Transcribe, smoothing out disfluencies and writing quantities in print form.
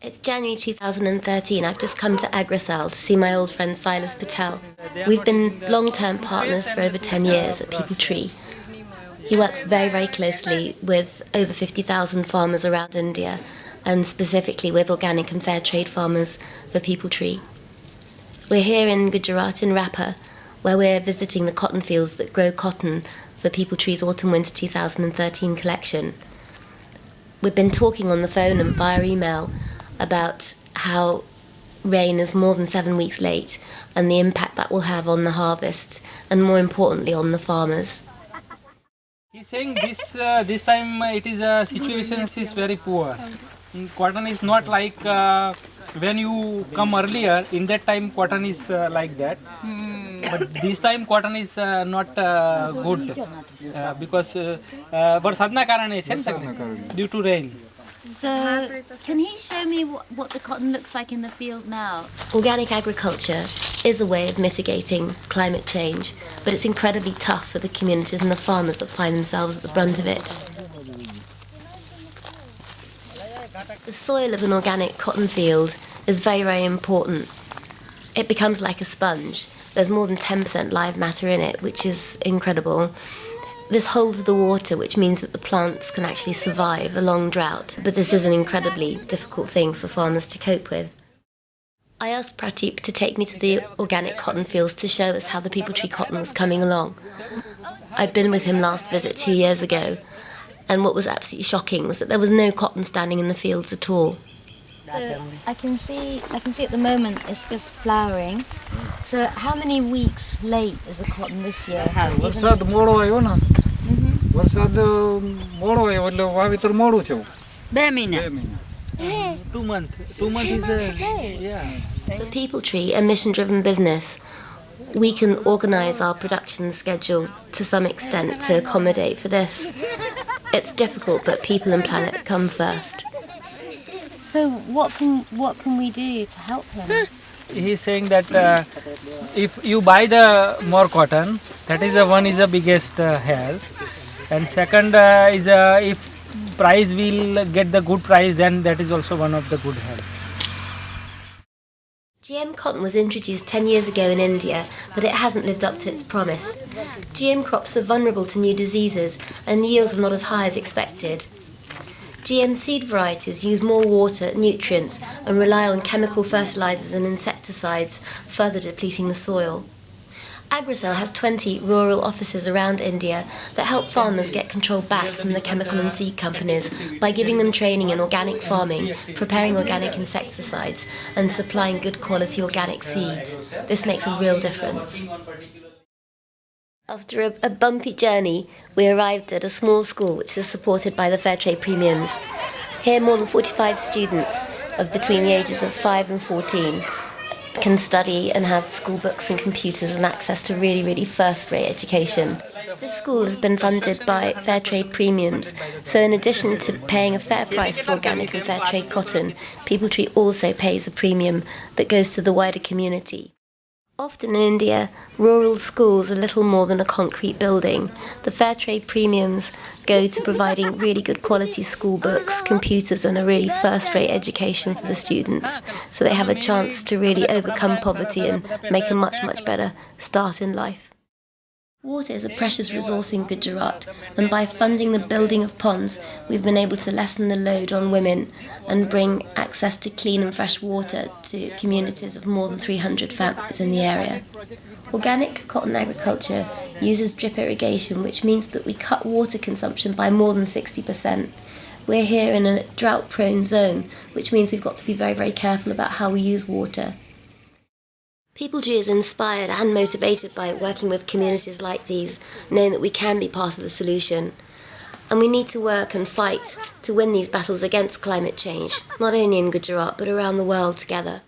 It's January 2013. I've just come to Agrosel to see my old friend Silas Patel. We've been long-term partners for over 10 years at People Tree. He works very, very closely with over 50,000 farmers around India, and specifically with organic and fair trade farmers for People Tree. We're here in Gujarat in Rappa, where we're visiting the cotton fields that grow cotton for People Tree's Autumn-Winter 2013 collection. We've been talking on the phone and via email about how rain is more than 7 weeks late and the impact that will have on the harvest and, more importantly, on the farmers. He's saying this time it is situation is very poor. Cotton is not like when you come earlier. In that time, cotton is like that. But this time, cotton is not good because बरसात कारण है due to rain. So, can he show me what the cotton looks like in the field now? Organic agriculture is a way of mitigating climate change, but it's incredibly tough for the communities and the farmers that find themselves at the brunt of it. The soil of an organic cotton field is very, very important. It becomes like a sponge. There's more than 10% live matter in it, which is incredible. This holds the water, which means that the plants can actually survive a long drought, but this is an incredibly difficult thing for farmers to cope with. I asked Prateep to take me to the organic cotton fields to show us how the People Tree cotton was coming along. I'd been with him last visit 2 years ago, and what was absolutely shocking was that there was no cotton standing in the fields at all. So I can see at the moment it's just flowering. So how many weeks late is the cotton this year? વરસાદ મોડો આવ્યો ને વરસાદ મોડો આવ્યો એટલે વાવેતર મોડું છે 2 મહિના 2 months. 2 months is yeah. For People Tree, a mission-driven business, we can organise our production schedule to some extent to accommodate for this. It's difficult, but people and planet come first. So what can we do to help him? He's saying that if you buy the more cotton, that is the one is the biggest help, and second is if price will get the good price, then that is also one of the good help. GM cotton was introduced 10 years ago in India, but it hasn't lived up to its promise. GM crops are vulnerable to new diseases, and yields are not as high as expected. GM seed varieties use more water, nutrients, and rely on chemical fertilizers and insecticides, further depleting the soil. Agrosel has 20 rural offices around India that help farmers get control back from the chemical and seed companies by giving them training in organic farming, preparing organic insecticides, and supplying good quality organic seeds. This makes a real difference. After a bumpy journey, we arrived at a small school which is supported by the Fair Trade Premiums. Here, more than 45 students of between the ages of 5 and 14 can study and have school books and computers and access to really, really first-rate education. This school has been funded by Fair Trade Premiums, so in addition to paying a fair price for organic and fair trade cotton, People Tree also pays a premium that goes to the wider community. Often in India, rural schools are little more than a concrete building. The fair trade premiums go to providing really good quality school books, computers, and a really first-rate education for the students, so they have a chance to really overcome poverty and make a much, much better start in life. Water is a precious resource in Gujarat, and by funding the building of ponds, we've been able to lessen the load on women and bring access to clean and fresh water to communities of more than 300 families in the area. Organic cotton agriculture uses drip irrigation, which means that we cut water consumption by more than 60%. We're here in a drought-prone zone, which means we've got to be very, very careful about how we use water. People Tree is inspired and motivated by working with communities like these, knowing that we can be part of the solution. And we need to work and fight to win these battles against climate change, not only in Gujarat but around the world together.